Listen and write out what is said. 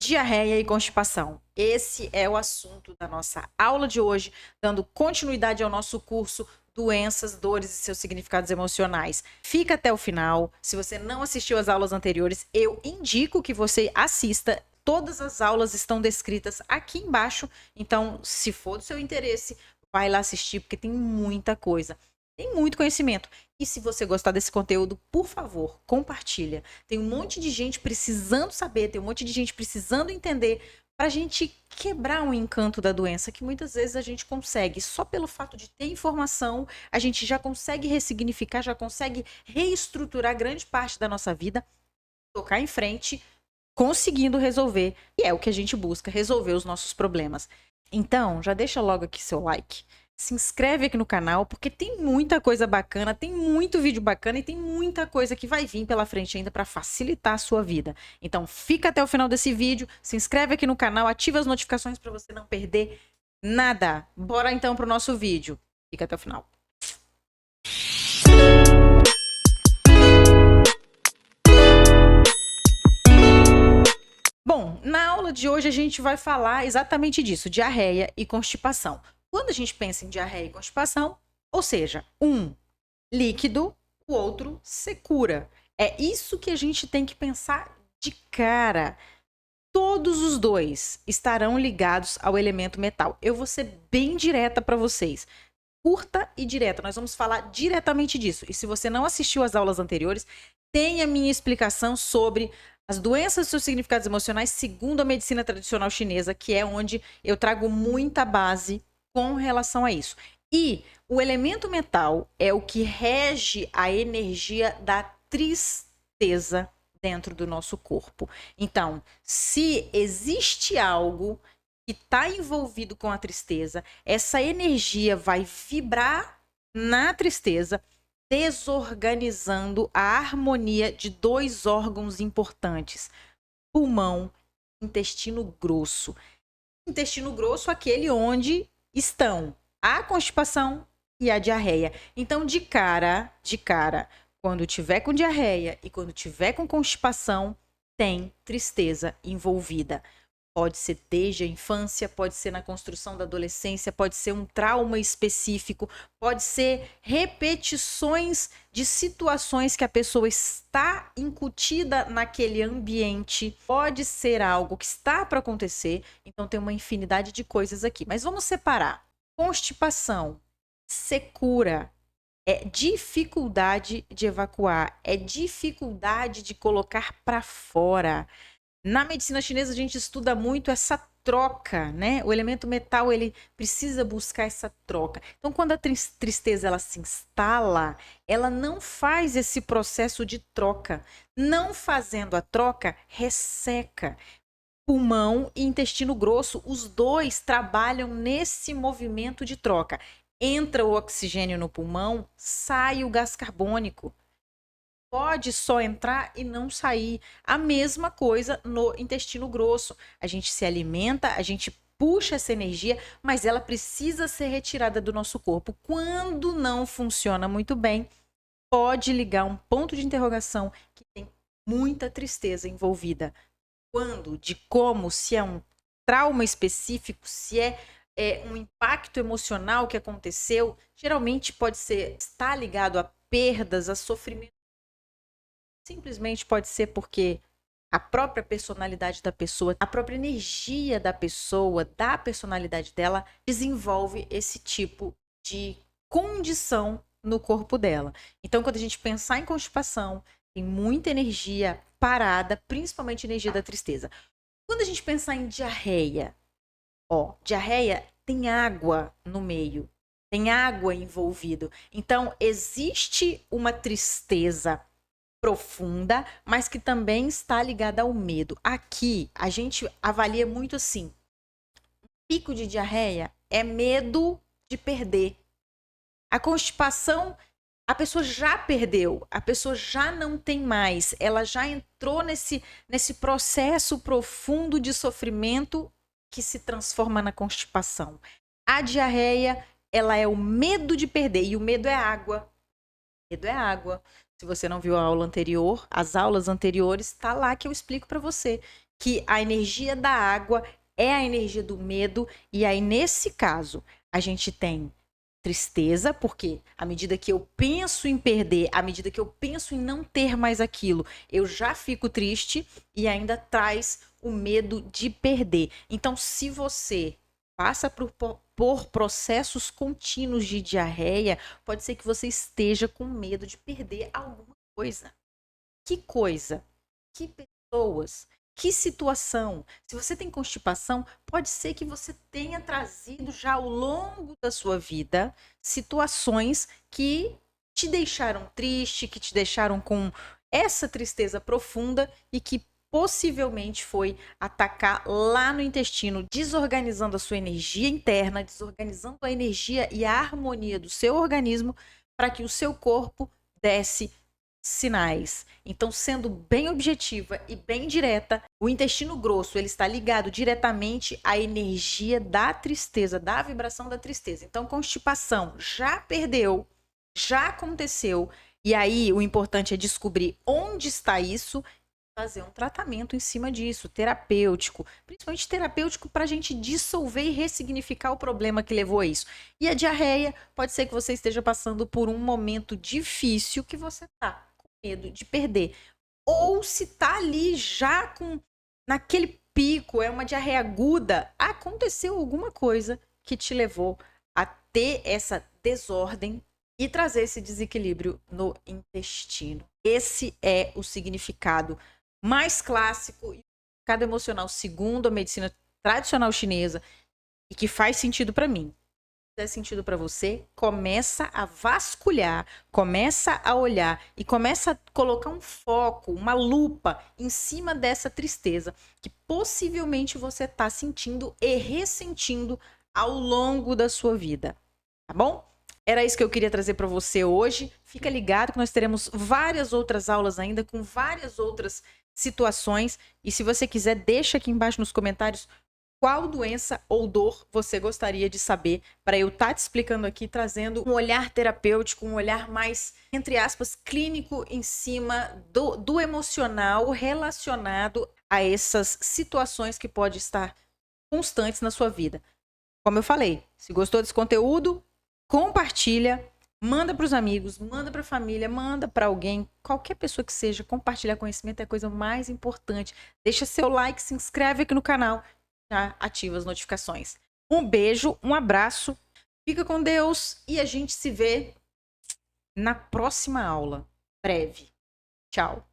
Diarreia e constipação. Esse é o assunto da nossa aula de hoje, dando continuidade ao nosso curso Doenças, Dores e seus Significados Emocionais. Fica até o final. Se você não assistiu às aulas anteriores, eu indico que você assista. Todas as aulas estão descritas aqui embaixo. Então, se for do seu interesse, vai lá assistir, porque tem muita coisa. Tem muito conhecimento. E se você gostar desse conteúdo, por favor, compartilha. Tem um monte de gente precisando saber, tem um monte de gente precisando entender para a gente quebrar o encanto da doença, que muitas vezes a gente consegue. Só pelo fato de ter informação, a gente já consegue ressignificar, já consegue reestruturar grande parte da nossa vida, tocar em frente, conseguindo resolver. E é o que a gente busca, resolver os nossos problemas. Então, já deixa logo aqui seu like. Se inscreve aqui no canal, porque tem muita coisa bacana, tem muito vídeo bacana e tem muita coisa que vai vir pela frente ainda para facilitar a sua vida. Então, fica até o final desse vídeo, se inscreve aqui no canal, ativa as notificações para você não perder nada. Bora então para o nosso vídeo. Fica até o final. Bom, na aula de hoje a gente vai falar exatamente disso, diarreia e constipação. Quando a gente pensa em diarreia e constipação, ou seja, um líquido, o outro secura. É isso que a gente tem que pensar de cara. Todos os dois estarão ligados ao elemento metal. Eu vou ser bem direta para vocês. Curta e direta. Nós vamos falar diretamente disso. E se você não assistiu às aulas anteriores, tem a minha explicação sobre as doenças e seus significados emocionais segundo a medicina tradicional chinesa, que é onde eu trago muita base com relação a isso. E o elemento metal é o que rege a energia da tristeza dentro do nosso corpo. Então, se existe algo que está envolvido com a tristeza, essa energia vai vibrar na tristeza, desorganizando a harmonia de dois órgãos importantes: pulmão e intestino grosso. Intestino grosso, aquele onde estão a constipação e a diarreia. Então, de cara, quando tiver com diarreia e quando tiver com constipação, tem tristeza envolvida. Pode ser desde a infância, pode ser na construção da adolescência, pode ser um trauma específico, pode ser repetições de situações que a pessoa está incutida naquele ambiente, pode ser algo que está para acontecer. Então tem uma infinidade de coisas aqui. Mas vamos separar. Constipação, secura, é dificuldade de evacuar, é dificuldade de colocar para fora. Na medicina chinesa a gente estuda muito essa troca, né? O elemento metal, ele precisa buscar essa troca. Então, quando a tristeza ela se instala, ela não faz esse processo de troca. Não fazendo a troca, resseca. Pulmão e intestino grosso, os dois trabalham nesse movimento de troca. Entra o oxigênio no pulmão, sai o gás carbônico. Pode só entrar e não sair. A mesma coisa no intestino grosso. A gente se alimenta, a gente puxa essa energia, mas ela precisa ser retirada do nosso corpo. Quando não funciona muito bem, pode ligar um ponto de interrogação que tem muita tristeza envolvida. Quando, de como, se é um trauma específico, se é um impacto emocional que aconteceu, geralmente pode ser, está ligado a perdas, a sofrimento. Simplesmente pode ser porque a própria personalidade da pessoa, a própria energia da pessoa, da personalidade dela, desenvolve esse tipo de condição no corpo dela. Então, quando a gente pensar em constipação, tem muita energia parada, principalmente energia da tristeza. Quando a gente pensar em diarreia, diarreia tem água no meio, tem água envolvido. Então, existe uma tristeza profunda, mas que também está ligada ao medo. Aqui, a gente avalia muito assim: pico de diarreia é medo de perder. A constipação, a pessoa já perdeu, a pessoa já não tem mais, ela já entrou nesse processo profundo de sofrimento que se transforma na constipação. A diarreia, ela é o medo de perder, e o medo é água. O medo é água. Se você não viu a aula anterior, as aulas anteriores, tá lá que eu explico para você que a energia da água é a energia do medo, e aí nesse caso a gente tem tristeza, porque à medida que eu penso em perder, à medida que eu penso em não ter mais aquilo, eu já fico triste e ainda traz o medo de perder. Então, se você passa por processos contínuos de diarreia, pode ser que você esteja com medo de perder alguma coisa. Que coisa? Que pessoas? Que situação? Se você tem constipação, pode ser que você tenha trazido já ao longo da sua vida situações que te deixaram triste, que te deixaram com essa tristeza profunda e que possivelmente foi atacar lá no intestino, desorganizando a sua energia interna, desorganizando a energia e a harmonia do seu organismo para que o seu corpo desse sinais. Então, sendo bem objetiva e bem direta, o intestino grosso ele está ligado diretamente à energia da tristeza, da vibração da tristeza. Então, constipação já perdeu, já aconteceu, e aí o importante é descobrir onde está isso, fazer um tratamento em cima disso, terapêutico, principalmente terapêutico para a gente dissolver e ressignificar o problema que levou a isso. E a diarreia, pode ser que você esteja passando por um momento difícil que você está com medo de perder. Ou se tá ali já com naquele pico, é uma diarreia aguda, aconteceu alguma coisa que te levou a ter essa desordem e trazer esse desequilíbrio no intestino. Esse é o significado mais clássico e significado emocional segundo a medicina tradicional chinesa e que faz sentido para mim. Se fizer sentido para você, começa a vasculhar, começa a olhar e começa a colocar um foco, uma lupa em cima dessa tristeza que possivelmente você está sentindo e ressentindo ao longo da sua vida, tá bom? Era isso que eu queria trazer para você hoje. Fica ligado que nós teremos várias outras aulas ainda com várias outras situações. E se você quiser, deixa aqui embaixo nos comentários qual doença ou dor você gostaria de saber para eu estar te explicando aqui, trazendo um olhar terapêutico, um olhar mais, entre aspas, clínico em cima do emocional relacionado a essas situações que pode estar constantes na sua vida. Como eu falei, se gostou desse conteúdo, compartilha, manda para os amigos, manda para a família, manda para alguém, qualquer pessoa que seja. Compartilhar conhecimento é a coisa mais importante. Deixa seu like, se inscreve aqui no canal, já ativa as notificações. Um beijo, um abraço, fica com Deus e a gente se vê na próxima aula, breve. Tchau.